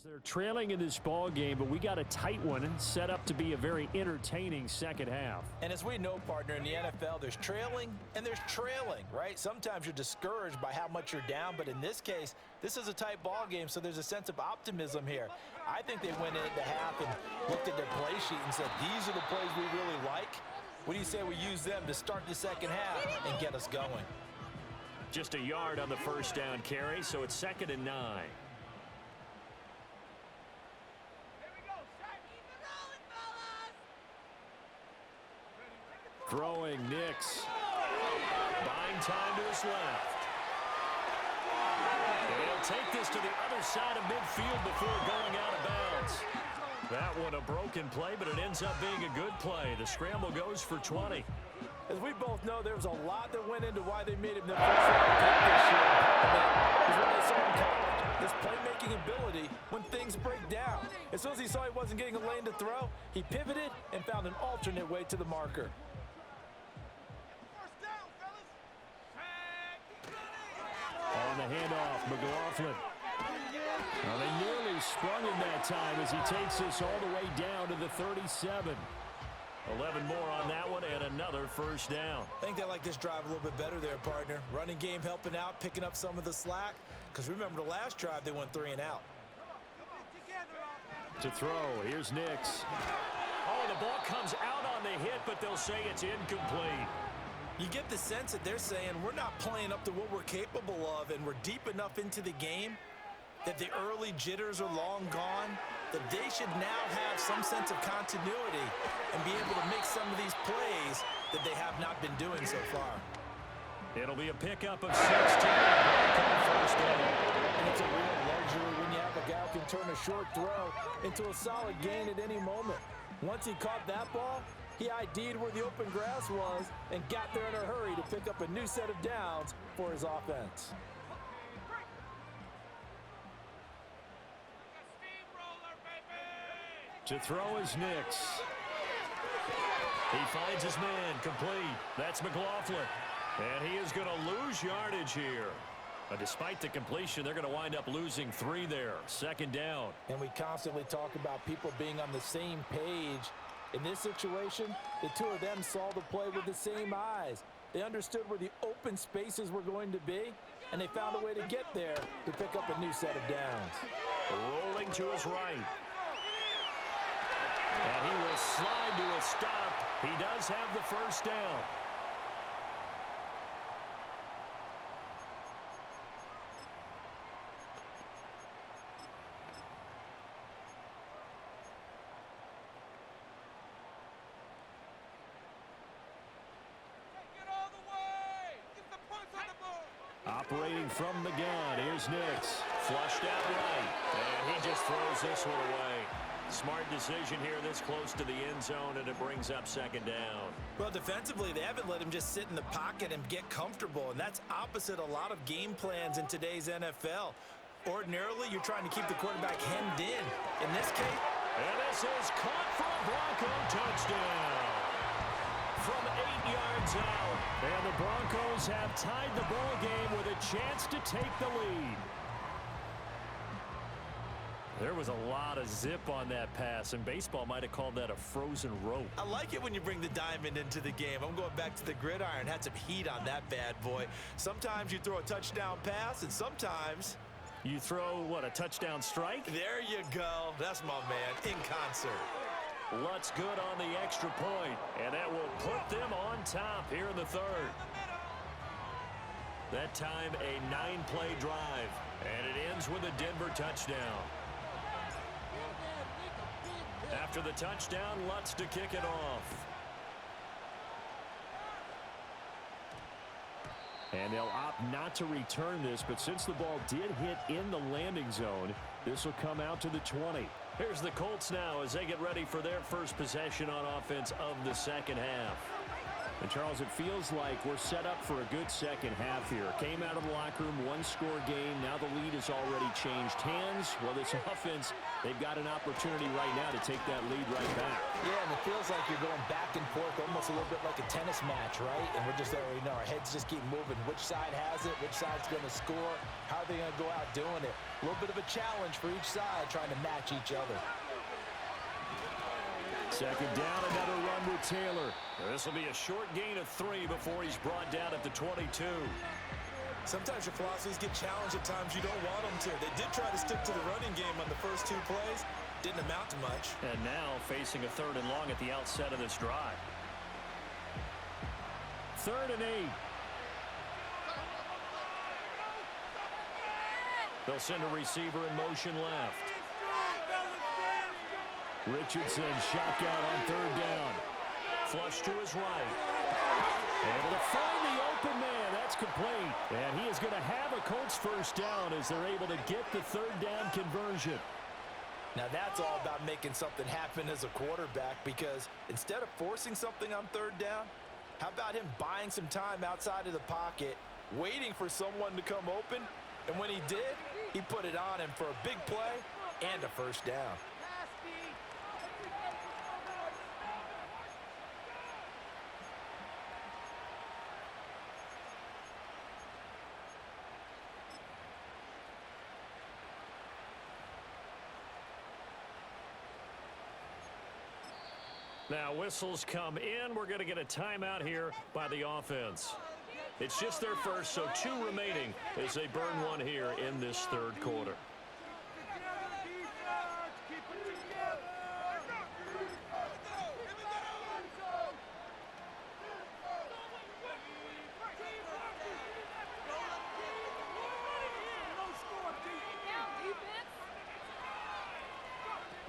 They're trailing in this ball game, but we got a tight one set up to be a very entertaining second half. And as we know, partner, in the NFL, there's trailing and there's trailing, right? Sometimes you're discouraged by how much you're down, but in this case, this is a tight ball game, so there's a sense of optimism here. I think they went into half and looked at their play sheet and said, these are the plays we really like. What do you say we use them to start the second half and get us going? Just a yard on the first down carry, so it's 2nd and 9. Throwing Nix. Buying time to his left. And he'll take this to the other side of midfield before going out of bounds. That one a broken play, but it ends up being a good play. The scramble goes for 20. As we both know, there was a lot that went into why they made him the first round pick this year. Is what they saw in college. His playmaking ability when things break down. As soon as he saw he wasn't getting a lane to throw, he pivoted and found an alternate way to the marker. On the handoff, McLaughlin. Well, they nearly sprung him that time as he takes this all the way down to the 37. 11 more on that one and another first down. I think they like this drive a little bit better there, partner. Running game helping out, picking up some of the slack. Because remember the last drive, they went 3 and out. To throw, here's Nix. Oh, the ball comes out on the hit, but they'll say it's incomplete. You get the sense that they're saying we're not playing up to what we're capable of, and we're deep enough into the game that the early jitters are long gone, that they should now have some sense of continuity and be able to make some of these plays that they have not been doing so far. It'll be a pickup of 16. First down. And it's a real luxury when you have a guy who can turn a short throw into a solid gain at any moment. Once he caught that ball, he ID'd where the open grass was and got there in a hurry to pick up a new set of downs for his offense. To throw is Nix. He finds his man complete. That's McLaughlin. And he is going to lose yardage here. But despite the completion, they're going to wind up losing 3 there. 2nd down. And we constantly talk about people being on the same page. In this situation, the two of them saw the play with the same eyes. They understood where the open spaces were going to be, and they found a way to get there to pick up a new set of downs. Rolling to his right. And he will slide to a stop. He does have the first down. Operating from the gun, here's Nix. Flushed out right, and he just throws this one away. Smart decision here this close to the end zone, and it brings up 2nd down. Well, defensively, they haven't let him just sit in the pocket and get comfortable, and that's opposite a lot of game plans in today's NFL. Ordinarily, you're trying to keep the quarterback hemmed in. In this case... And this is caught for a Bronco touchdown. From 8 yards out, and the Broncos have tied the ball game with a chance to take the lead. There was a lot of zip on that pass, and baseball might have called that a frozen rope. I like it when you bring the diamond into the game. I'm going back to the gridiron. Had some heat on that bad boy. Sometimes you throw a touchdown pass, and sometimes... You throw, what, a touchdown strike? There you go. That's my man, in concert. Lutz good on the extra point, and that will put them on top here in the 3rd. That time a 9-play drive, and it ends with a Denver touchdown. After the touchdown, Lutz to kick it off. And they'll opt not to return this, but since the ball did hit in the landing zone, this will come out to the 20. Here's the Colts now as they get ready for their first possession on offense of the second half. And, Charles, it feels like we're set up for a good second half here. Came out of the locker room, one-score game. Now the lead has already changed hands. Well, this offense, they've got an opportunity right now to take that lead right back. Yeah, and it feels like you're going back and forth, almost a little bit like a tennis match, right? And we're just already know our heads just keep moving. Which side has it? Which side's going to score? How are they going to go out doing it? A little bit of a challenge for each side, trying to match each other. Second down, another run with Taylor. This will be a short gain of 3 before he's brought down at the 22. Sometimes your philosophies get challenged at times you don't want them to. They did try to stick to the running game on the first 2 plays. Didn't amount to much. And now facing a 3rd and long at the outset of this drive. 3rd and 8. They'll send a receiver in motion left. Richardson shotgun on 3rd down. Flush to his right. Able to find the open man. That's complete. And he is going to have a Colts first down as they're able to get the 3rd down conversion. Now that's all about making something happen as a quarterback, because instead of forcing something on 3rd down, how about him buying some time outside of the pocket, waiting for someone to come open, and when he did, he put it on him for a big play and a first down. Now whistles come in. We're going to get a timeout here by the offense. It's just their first, so 2 remaining as they burn one here in this 3rd quarter.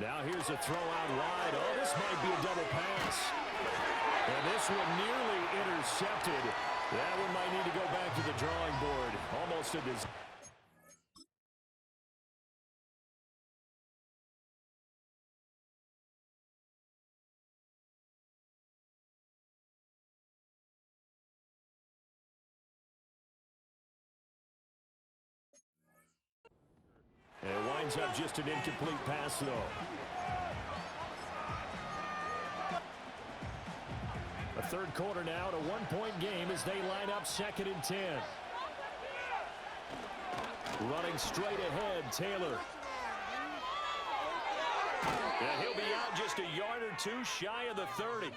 Now here's a throw out wide. Oh, this might be a double pass. And this one nearly intercepted. That one might need to go back to the drawing board. Almost a disaster. And it winds up just an incomplete pass, though. A 3rd quarter now, at a 1-point game as they line up 2nd and 10. Running straight ahead, Taylor. And he'll be out just a yard or 2 shy of the 30.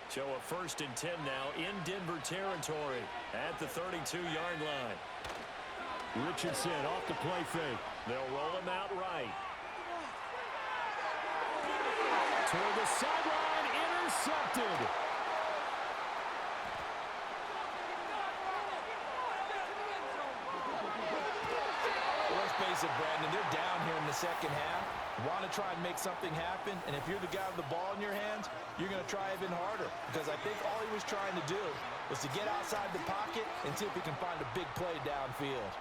So a 1st and 10 now in Denver territory at the 32-yard line. Richardson off the play fake. They'll roll him out right. Toward the sideline, intercepted. Let's face it, Brandon, they're down here in the 2nd half. Want to try and make something happen, and if you're the guy with the ball in your hands, you're going to try even harder, because I think all he was trying to do was to get outside the pocket and see if he can find a big play downfield.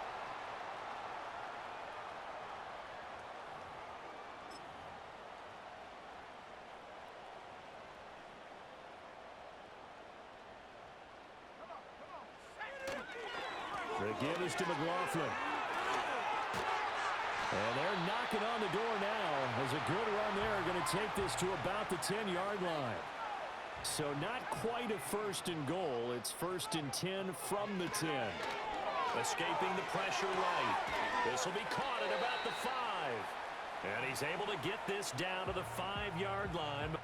The give is to McLaughlin. And they're knocking on the door now as a good run there going to take this to about the 10-yard line. So not quite a 1st and goal. It's 1st and 10 from the 10. Escaping the pressure right. This will be caught at about the 5. And he's able to get this down to the 5-yard line.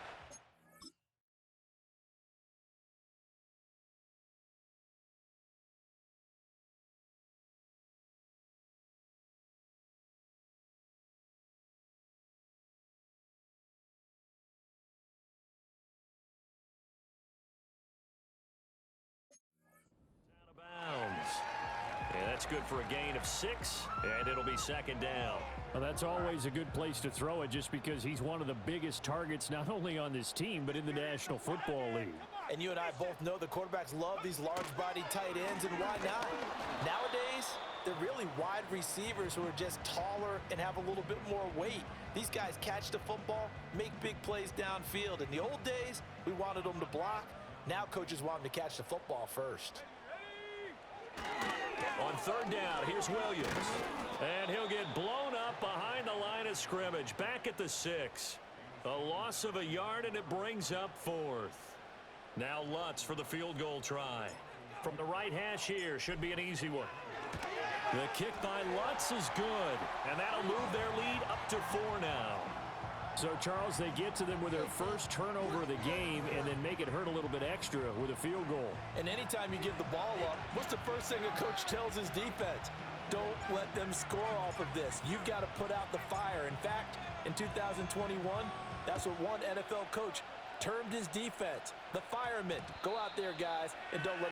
That's good for a gain of 6, and it'll be second down. Well, that's always a good place to throw it just because he's one of the biggest targets not only on this team but in the National Football League. And you and I both know the quarterbacks love these large-bodied tight ends, and why not? Nowadays, they're really wide receivers who are just taller and have a little bit more weight. These guys catch the football, make big plays downfield. In the old days, we wanted them to block. Now coaches want them to catch the football first. On third down, here's Williams. And he'll get blown up behind the line of scrimmage, back at the 6. A loss of a yard, and it brings up 4th. Now Lutz for the field goal try. From the right hash here, should be an easy one. The kick by Lutz is good, and that'll move their lead up to 4 now. So, Charles, they get to them with their first turnover of the game and then make it hurt a little bit extra with a field goal. And anytime you give the ball up, what's the first thing a coach tells his defense? Don't let them score off of this. You've got to put out the fire. In fact, in 2021, that's what one NFL coach termed his defense, the firemen. Go out there, guys, and don't let